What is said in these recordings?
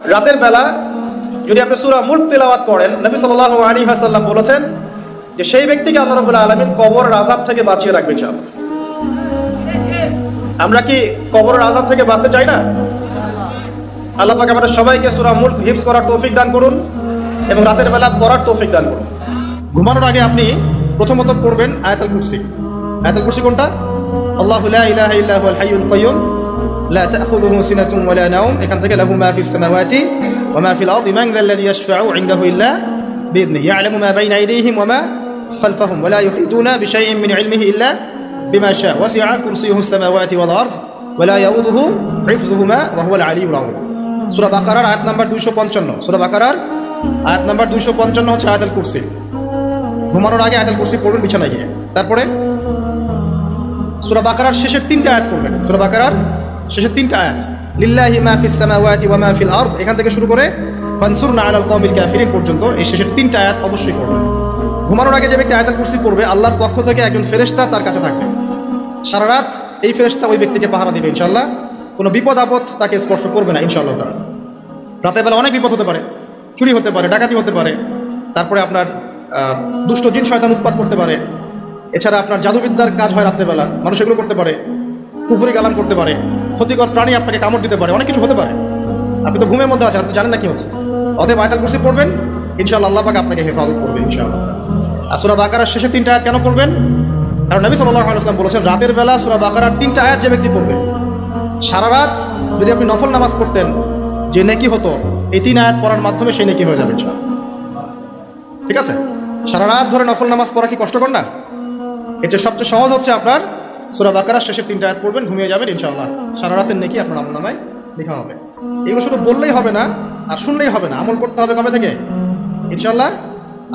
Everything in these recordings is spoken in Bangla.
রাতের বেলা যদি আপনি সূরা মুলক তেলাওয়াত করেন, নবী সাল্লাল্লাহু আলাইহি ওয়াসাল্লাম বলেছেন যে সেই ব্যক্তিকে আল্লাহ রাব্বুল আলামিন কবরের আযাব থেকে বাঁচিয়ে রাখবে ইনশাআল্লাহ। আমরা কি কবরের আযাব থেকে বাঁচতে চাই না? আল্লাহ পাক আমাদের সবাইকে সূরা মুলক হিফজ করার তৌফিক দান করুন এবং রাতের বেলা পড়ার তৌফিক দান করুন। ঘুমানোর আগে আপনি প্রথমত পড়বেন আয়াতুল কুরসি। আয়াতুল কুরসি কোনটা? আল্লাহু লা ইলাহা ইল্লা হুয়াল হাইয়ুল কাইয়্যুম লা তা'খুযুহু সিনাতুন ওয়া লা নাওম, এখান থেকে লাহু মা ফিস সামাওয়াতি ওয়া মা ফিল আরদি মান যাল্লাযী ইয়াশফা'ু 'ইনদাহু ইল্লা বিইذনিহি ইয়া'লামু মা বাইনা আইদিহিম ওয়া মা খালফাহুম ওয়া লা ইউহীতুনা বিশাইইন মিন 'ইলমিহি ইল্লা বিমা শা'a ওয়াসি'a কুরসিয়ুহু সামাওয়াতি ওয়াল আরদ ওয়া লা ইয়াউদুহু হিফযুহুমা ওয়া হুয়াল 'আলিয়্যুল 'আযীম। সূরা বাকারার আয়াত নাম্বার 255। সূরা বাকারার আয়াত নাম্বার 255 হচ্ছে আয়াতুল কুরসি। ঘুমানোর আগে আয়াতুল কুরসি পড়বেন বিছানায় গিয়ে। তারপরে সূরা বাকারার শেষের 3টা আয়াত পড়বেন। সূরা বাকারার শেষের 3টা আয়াত, লিল্লাহি মা ফিস সামাওয়াতি ওয়া মা ফিল আরদ, এখান থেকে শুরু করে ফানসুরনা আলাল কওমিল কাফিরিন পর্যন্ত এই শেষের 3টা আয়াত অবশ্যই পড়বেন। ঘুমানোর আগে যে ব্যক্তি আয়াতুল কুরসি পড়বে, আল্লাহর পক্ষ থেকে একজন ফেরেশতা তার কাছে থাকবে। সারা রাত এই ফেরেশতা ওই ব্যক্তিকে পাহারা দিবে ইনশাআল্লাহ। কোনো বিপদ আপদ তাকে স্পর্শ করবে না ইনশাআল্লাহ। রাতের বেলা অনেক বিপদ হতে পারে, চুরি হতে পারে, ডাকাতি হতে পারে, তারপরে আপনার দুষ্ট জিন শয়তান উৎপাত করতে পারে, এছাড়া আপনার জাদুবিদ্যার কাজ হয় রাত্রেবেলা, মানুষ এগুলো করতে পারে, কুফরি কালাম করতে পারে, ক্ষতিকর প্রাণী আপনাকে কামড় দিতে পারে, অনেক কিছু হতে পারে। আপনি তো ঘুমের মধ্যে আছেন, আপনি জানেন না কি হচ্ছে। অতএব আয়াতুল কুরসি পড়বেন ইনশাআল্লাহ, আল্লাহ পাক আপনাকে হেফাজত করবে ইনশাআল্লাহ। আর সূরা বাকারার শেষে 3টা আয়াত কেন পড়বেন? কারণ নবী সাল্লাল্লাহু আলাইহি ওয়াসাল্লাম বলেছেন, রাতের বেলা সূরা বাকারার 3টা আয়াত যে ব্যক্তি পড়বে, সারা রাত যদি আপনি নফল নামাজ পড়তেন যে নেকি হতো, এই 3 আয়াত পড়ার মাধ্যমে সেই নেকি হয়ে যাবে ইনশাআল্লাহ। ঠিক আছে? সারা রাত ধরে নফল নামাজ পড়া কি কষ্টকর না? এটা সবচেয়ে সহজ হচ্ছে আপনার সূরা বাকারার শেষের 3টা আয়াত পড়বেন, ঘুমিয়ে যাবেন ইনশাআল্লাহ। সারা রাতের নেকি আপনার আমলনামায় লেখা হবে। এগুলো শুধু বললেই হবে না আর শুনলেই হবে না, আমল করতে হবে কবে থেকে? ইনশাআল্লাহ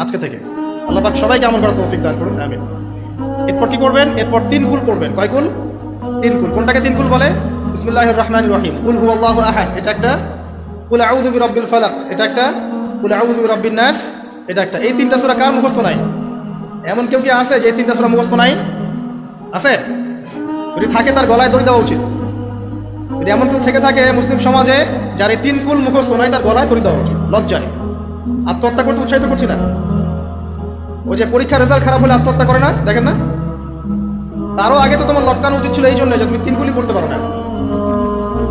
আজকে থেকে। আল্লাহ পাক সবাইকে আমল করার তৌফিক দান করুন, আমিন। এরপর কি করবেন? এরপর 3 কুল পড়বেন। কয় কুল? 3 কুল। কোনটাকে 3 কুল বলে? বিসমিল্লাহির রহমানির রহিম, কুল হুয়াল্লাহু আহাদ এটা একটা, কুল আউযু বিরাব্বিল ফালাক এটা একটা, কুল আউযু বিরাব্বিন নাস এটা একটা। এই 3টা সূরা কার মুখস্থ নাই? এমন কেউ কি আছে যে এই 3টা সূরা মুখস্থ নাই? আছে? যদি থাকে তার গলায় দড়ি দেওয়া উচিত। যদি এমন কেউ থেকে থাকে মুসলিম সমাজে যার এই 3 কুল মুখস্থ নাই, তার গলায় দড়ি দেওয়া উচিত। লজ্জায় আত্মহত্যা করতে উৎসাহিত করছি না। ওই যে পরীক্ষার রেজাল্ট খারাপ হলে আত্মহত্যা করে না, দেখেন না? তারও আগে তো তোমার লটকানো উচিত ছিল এই জন্য যে তুমি 3 কুলই পড়তে পারো না।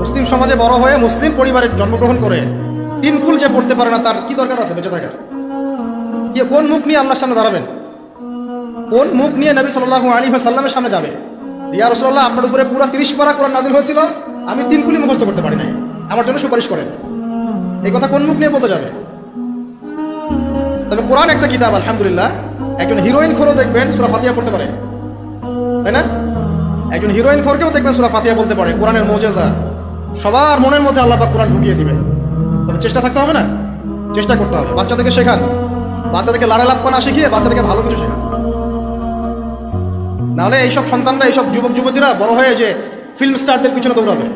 মুসলিম সমাজে বড় হয়ে মুসলিম পরিবারে জন্মগ্রহণ করে 3 কুল যে পড়তে পারে না, তার কি দরকার আছে বেঁচে থাকার? কোন মুখ নিয়ে আল্লাহর সামনে দাঁড়াবেন? কোন মুখ নিয়ে নবী সাল্লাল্লাহু আলাইহি ওয়াসাল্লামের সামনে যাবে? ইয়া রাসূলুল্লাহ, আপনার উপরে পুরো 30 পারা কোরআন নাযিল হয়েছিল, আমি 3 কুলি মুখস্থ করতে পারি নাই, আমার জন্য সুপারিশ করেন। এই কথা কোন মুখ নিয়ে বলতে যাবে? তবে কোরআন একটা কিতাব, আলহামদুলিল্লাহ। একজন হিরোইন খোরও দেখবেন সূরা ফাতিহা পড়তে পারে, তাই না? একজন হিরোইন খোরকেও দেখবেন সূরা ফাতিহা বলতে পারে। কোরআনের মুজিজা, সবার মনের মধ্যে আল্লাহ পাক কোরআন ঢুকিয়ে দিবেন। তবে চেষ্টা থাকতে হবে না? চেষ্টা করতে হবে। বাচ্চাদেরকে শেখান, বাচ্চাদেরকে লাড়া লাপ্পা না শিখিয়ে বাচ্চাদেরকে ভালো কিছু শেখান। নাহলে এইসব সন্তানরা, এইসব যুবক যুবতীরা বড় হয়ে যে ফিল্ম স্টারদের পিছনে দৌড়াবে,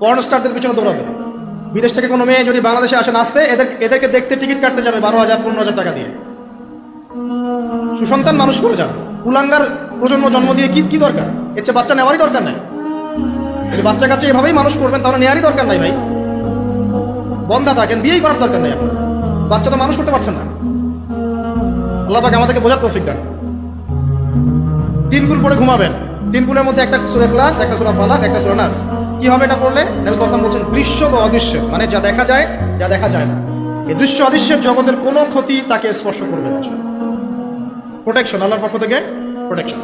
পর্ন স্টারদের পিছনে দৌড়াবে। বিদেশ থেকে কোনো মেয়ে যদি বাংলাদেশে আসে নাচতে, এদেরকে দেখতে টিকিট কাটতে যাবে 12,000 15,000 টাকা দিয়ে। সুসন্তান মানুষ করে যান, কুলাঙ্গার প্রজন্ম জন্ম দিয়ে কি দরকার? এর চেয়ে বাচ্চা নেওয়ারই দরকার নাই। যদি বাচ্চা কাচ্চা এভাবেই মানুষ করবেন তাহলে নেওয়ারই দরকার নাই ভাই। বন্ধা থাকেন, বিয়েই করার দরকার নাই। আপনার বাচ্চা তো মানুষ করতে পারছেন না। আল্লাহ পাক আমাদেরকে বোঝার তৌফিক দান। 3 কুল পড়ে ঘুমাবেন। 3 কুলের মধ্যে একটা সূরা ইখলাস, একটা সূরা ফালাক, একটা সূরা নাস। কি হবে এটা পড়লে? নবী সাল্লাল্লাহু আলাইহি ওয়াসাল্লাম বলেন, দৃশ্য বা অদৃশ্য, মানে যা দেখা যায়, যা দেখা যায় না, এই দৃশ্য অদৃশ্যের জগতের কোনো ক্ষতি তাকে স্পর্শ করবে না। প্রোটেকশন, আল্লাহর পক্ষ থেকে প্রোটেকশন।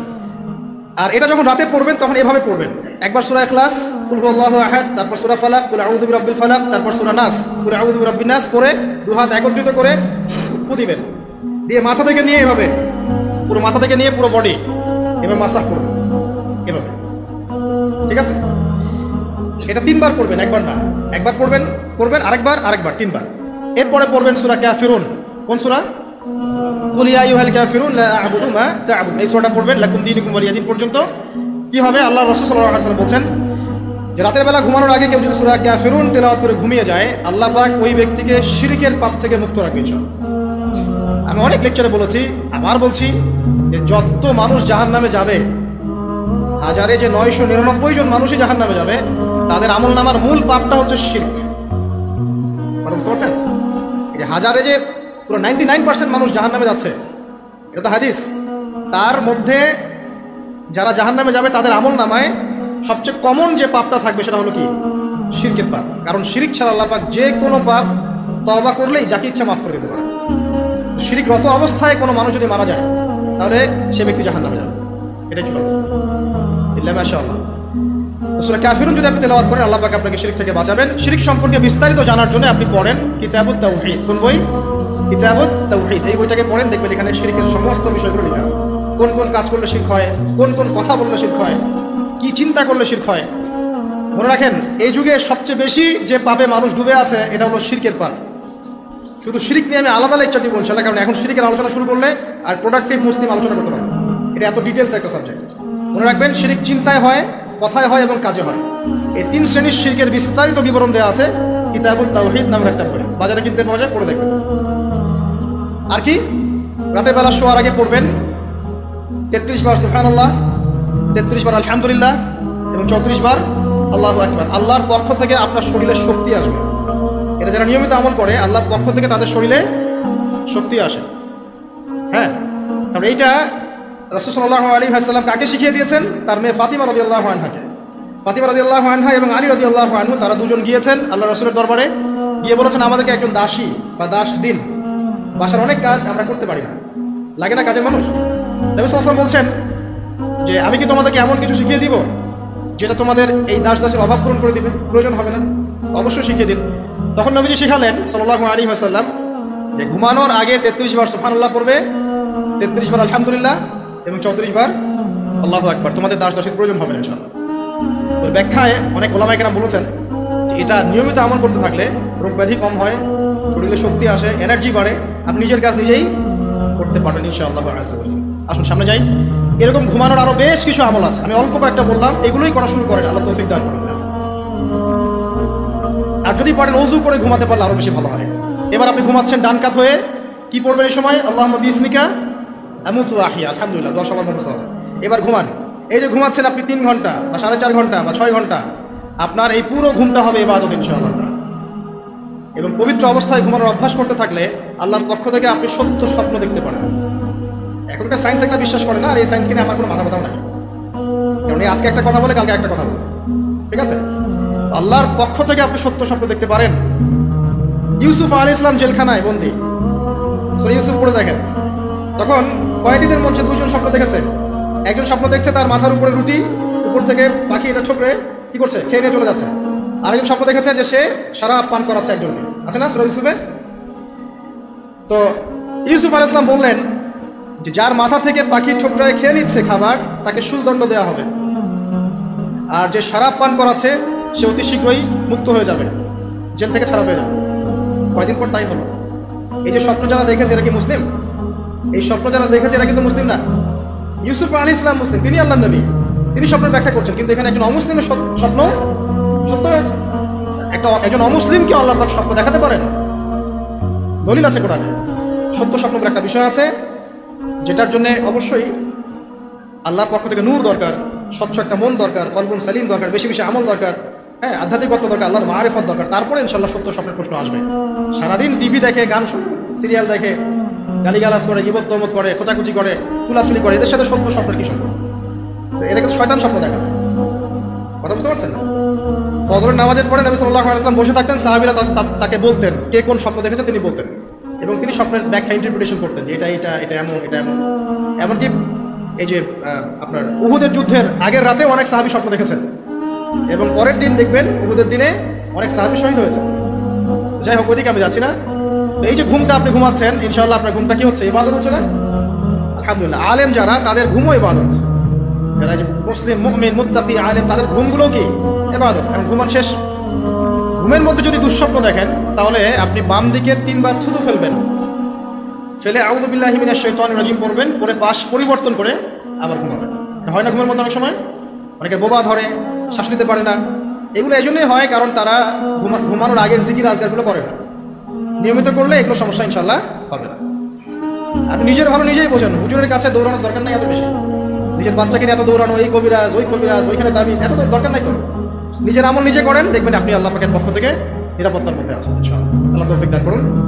আর এটা যখন রাতে পড়বেন তখন এভাবে পড়বেন। একবার সূরা ইখলাস, কুল হুয়াল্লাহু আহাদ, তারপর সূরা ফালাক, কুল আউযু বিরাব্বিল ফালাক, তারপর সূরা নাস, কুল আউযু বিরাব্বিন নাস করে 2 হাত একত্রিত করে ফু দিবেন। দিয়ে মাথা থেকে নিয়ে এভাবে, পুরো মাথা থেকে নিয়ে পুরো বডি এভাবে মাসাজ করবেন, এভাবে। ঠিক আছে? এটা 3 বার করবেন, একবার না। একবার করবেন আরেকবার 3 বার। এরপরে পড়বেন সূরা কাফিরুন। কোন সূরা? কুল ইয়া আইয়ুহাল কাফিরুন লা আ'বুদু মা তা'বুদুন। এই সূরাটা পড়বেন লাকুম দীনুকুম ওয়ালিয়া দীন পর্যন্ত। কি হবে? আল্লাহ রাসূল সাল্লাল্লাহু আলাইহি ওয়াসাল্লাম বলেন যে রাতের বেলা ঘুমানোর আগে কেউ যদি সূরা কাফিরুন তেলাওয়াত করে ঘুমিয়ে যায়, আল্লাহ পাক ওই ব্যক্তিকে শিরকের পাপ থেকে মুক্ত রাখবেন ইনশাআল্লাহ। আমি অনেক লেকচারে বলেছি, আবার বলছি যে যত মানুষ জাহান্নামে যাবে, হাজারে যে 999 জন মানুষই জাহান্নামে যাবে, তাদের আমলনামার মূল পাপটা হচ্ছে শিরক। বুঝতে পারছেন? এই যে হাজারে যে পুরো 99% মানুষ জাহান্নামে যাচ্ছে, এটা তো হাদিস। তার মধ্যে যারা জাহান্নামে যাবে তাদের আমল নামায় সবচেয়ে কমন যে পাপটা থাকবে সেটা হলো কি? শিরকের পাপ। কারণ শিরিক ছাড়া আল্লাহ পাক যে কোনো পাপ তওবা করলেই যাকে ইচ্ছা মাফ করে দিতে পারে। শিরিকরত অবস্থায় কোনো মানুষ যদি মারা যায় তাহলে সে ব্যক্তি জাহান্নামে যাবে। এটাই কি বলতো? ইল্লা মাশাআল্লাহ। সূরা কাফিরুন যদি আপনি তেলাওয়াত করেন, আল্লাহ পাক আপনাকে শিরিক থেকে বাঁচাবেন। শিরিক সম্পর্কে বিস্তারিত জানার জন্য আপনি পড়েন কিতাবুত তাওহীদ। কোন বই? কিতাবুত তাওহীদ। এই বইটাকে পড়েন, দেখবেন এখানে শিরিকের সমস্ত বিষয়গুলো লেখা আছে। কোন কোন কাজ করলে শিরক হয়, কোন কোন কথা বললে শিরক হয়, কি চিন্তা করলে শিরক হয়। মনে রাখেন, এই যুগে সবচেয়ে বেশি যে পাপে মানুষ ডুবে আছে এটা হলো শিরকের পাপ। শুধু শিরিক নিয়ে আমি আলাদা লেকচার দিব ইনশাআল্লাহ, কারণ এখন শিরিকের আলোচনা শুরু করলে আর প্রোডাক্টিভ মুসলিম আলোচনা করতে পারবো। এটা এত ডিটেলস একটা সাবজেক্ট। মনে রাখবেন, শিরিক চিন্তায় হয়, কথায় হয় এবং কাজে হয়। এই 3 শ্রেণীর শিরকের বিস্তারিত বিবরণ দেওয়া আছে কিতাবুত তাওহীদ নামের একটা বই। বাজারে কিনতে পাওয়া যায়, পড়ে দেখবেন। আর কি? রাতের বেলা শোয়ার আগে পড়বেন 33 বার সুবহানাল্লাহ, 33 বার আলহামদুলিল্লাহ এবং 34 বার আল্লাহু আকবার। আল্লাহর পক্ষ থেকে আপনার শরীরে শক্তি আসবে। এটা যারা নিয়মিত আমল করে আল্লাহর পক্ষ থেকে তাদের শরীরে শক্তি আসে। হ্যাঁ, কারণ এইটা রাসূল সাল্লাল্লাহু আলাইহি ওয়াসাল্লাম কাকে শিখিয়ে দিয়েছেন? তার মেয়ে ফাতিমা রাদিয়াল্লাহু আনহাকে। ফাতিমা রাদিয়াল্লাহু আনহা এবং আলী রাদিয়াল্লাহু আনহু তারা দুজন গিয়েছেন আল্লাহ রাসূলের দরবারে, গিয়ে বলেছেন আমাদেরকে একজন দাসী বা দাস দিন। বাসার অনেক কাজ আমরা করতে পারি না, লাগে না কাজের মানুষ? নবী সাল্লাল্লাহু আলাইহি ওয়াসাল্লাম বলছেন যে আমি কি তোমাদেরকে এমন কিছু শিখিয়ে দিব যেটা তোমাদের এই দাস দাসের অভাব পূরণ করে দিবে, প্রয়োজন হবে না? অবশ্যই শিখিয়ে দিন। তখন নবীজি শিখালেন সাল্লাল্লাহু আলাইহি ওয়াসাল্লাম যে ঘুমানোর আগে 33 বার সুবহানাল্লাহ পড়বে, 33 বার আলহামদুলিল্লাহ এবং 34 বার আল্লাহু আকবার। তোমাদের দাস দাসের প্রয়োজন হবে না ইনশাআল্লাহ। ওর ব্যাখ্যায় অনেক ওলামায়ে কেরাম বলেছেন যে এটা নিয়মিত আমল করতে থাকলে রোগ ব্যাধি কম হয়, শরীরে শক্তি আসে, এনার্জি বাড়ে, আপনি নিজের কাজ নিজেই করতে পারবেন ইনশাআল্লাহ। আসুন সামনে যাই। এরকম ঘুমানোর আরো বেশ কিছু আমল আছে, আমি অল্প কয়েকটা বললাম, এগুলোই করা শুরু করেন, আল্লাহ তৌফিক দান করুন। আর যদি পারেন ওযু করে ঘুমাতে পারলে আরো বেশি ভালো হয়। এবার আপনি ঘুমাচ্ছেন ডান কাত হয়ে, কি পড়বেন এই সময়? আল্লাহুম্মা বিসমিকা আমুতু ওয়া আহইয়া, আলহামদুলিল্লাহ, 10 বার মুখস্থ আছে। এবার ঘুমান। এই যে ঘুমাচ্ছেন আপনি 3 ঘন্টা বা 4.5 ঘন্টা বা 6 ঘন্টা, আপনার এই পুরো ঘুমটা হবে ইবাদত ইনশাআল্লাহ। এবং পবিত্র অবস্থায় ঘুমানোর অভ্যাস করতে থাকলে আল্লাহর পক্ষ থেকে আপনি সত্য স্বপ্ন দেখতে পারেন। এখনকার সায়েন্স একটা বিশ্বাস করে না, আর এই সায়েন্সকে নিয়ে আমার কোনো মাথা ব্যথাও নাই। কারণ আজকে একটা কথা বলে কালকে একটা কথা বলে, ঠিক আছে? আল্লাহর পক্ষ থেকে আপনি সত্য স্বপ্ন দেখতে পারেন। ইউসুফ আলাইহিস সালাম জেলখানায় বন্দী, সূরা ইউসুফ পড়ে দেখেন। তখন কয়েদিদের মধ্যে 2 জন স্বপ্ন দেখেছে। একজন স্বপ্ন দেখছে তার মাথার উপরে রুটি, উপর থেকে পাখি এটা ঠোকরে কি করছে, খেয়ে নিয়ে চলে যাচ্ছে। আরেকজন স্বপ্ন দেখেছে যে সে শরাব পান করাচ্ছে একজনকে, আছে না সূরা ইউসুফে? তো ইউসুফ আলাইহিস সালাম বললেন যে যার মাথা থেকে পাখির ঠোকরায় খেয়ে নিচ্ছে খাবার, তাকে শুলদণ্ড দেওয়া হবে। আর যে শরাব পান করাচ্ছে সে অতি শীঘ্রই মুক্ত হয়ে যাবে, জেল থেকে ছাড়া পেয়ে যাবে। কয়দিন পর তাই হলো। এই যে স্বপ্ন যারা দেখেছে এরা কি মুসলিম? এই স্বপ্ন যারা দেখেছে এরা কিন্তু মুসলিম না। ইউসুফ আলাইহিস সালাম মুসলিম, তিনি আল্লাহর নবী, তিনি স্বপ্নের ব্যাখ্যা করছেন, কিন্তু এখানে একজন অমুসলিমের স্বপ্ন সত্য হয়েছে। একজন অমুসলিমকে আল্লাহ পাক স্বপ্ন দেখাতে পারেন, দলিল আছে কোরআনে। সত্য স্বপ্ন বলে একটা বিষয় আছে, যেটার জন্য অবশ্যই আল্লাহর পক্ষ থেকে নূর দরকার, স্বচ্ছ একটা মন দরকার, কলবুন সালিম দরকার, বেশি বেশি আমল দরকার, হ্যাঁ, আধ্যাত্মিকত্ব দরকার, আল্লাহর মারিফত দরকার। তারপরে ইনশাআল্লাহ সত্য স্বপ্নের প্রশ্ন আসবে। সারাদিন টিভি দেখে, গান সিরিয়াল দেখে, গালিগালাজ করে, গীবত তহমত করে, খোঁচাখুচি করে, চুলাচুলি করে, এদের সাথে সত্য স্বপ্নের কি সম্পর্ক? এরা কিন্তু শয়তান স্বপ্ন দেখা। কথা বুঝতে পারছেন না? ফজরের নামাজের পরে নবী সাল্লাল্লাহু আলাইহি ওয়াসাল্লাম বসে থাকতেন, সাহাবীরা তাকে বলতেন কে কোন স্বপ্ন দেখেছে তিনি বলতেন, এবং তিনি স্বপ্নের ব্যাখ্যা ইন্টারপ্রিটেশন করতেন যে এটা এটা এটা এমন, এটা এমন। এমনকি এই যে আপনার উহুদের যুদ্ধের আগের রাতে অনেক সাহাবী স্বপ্ন দেখেছেন, এবং পরের দিন দেখবেন উহুদের দিনে অনেক সাহাবী শহীদ হয়েছে। যাই হোক, ওইদিকে আমি যাচ্ছি না। এই যে ঘুমটা আপনি ঘুমাচ্ছেন, ইনশাআল্লাহ আপনার ঘুমটা কি হচ্ছে? ইবাদত হচ্ছে না? আলহামদুলিল্লাহ। আলেম যারা, তাদের ঘুমও ইবাদত। যারা যে মুসলিম, মুমিন, মুত্তাকি, আলেম, তাদের ঘুমগুলো কি ইবাদত। এখন ঘুমান শেষ, ঘুমের মধ্যে যদি দুঃস্বপ্ন দেখেন তাহলে আপনি বাম দিকে 3 বার থুতু ফেলবেন, ফেলে আউযু বিল্লাহি মিনাশ শাইতানির রাজিম পড়বেন, পরে পাশ পরিবর্তন করে আবার ঘুমাবেন। হয় না ঘুমের মধ্যে অনেক সময় অনেকের বোবা ধরে, শ্বাস নিতে পারে না। এগুলো এই জন্যই হয় কারণ তারা ঘুমানোর আগের জিকির আজগারগুলো করে না। নিয়মিত করলে এগুলো সমস্যা ইনশাআল্লাহ হবে না। আপনি নিজের ভালো নিজেই বোঝেন, হুজুরের কাছে দৌড়ানোর দরকার নাই এত বেশি। নিজের বাচ্চাকে নিয়ে এত দৌড়ানো, এই কবিরাজ ওই কবিরাজ, ওইখানে তাবিজ, এত দরকার নাই তো। নিজের আমল নিজে করেন, দেখবেন আপনি আল্লাহ পাকের পক্ষ থেকে নিরাপত্তার মধ্যে আছেন ইনশাআল্লাহ। আল্লাহ তৌফিক দান করুন।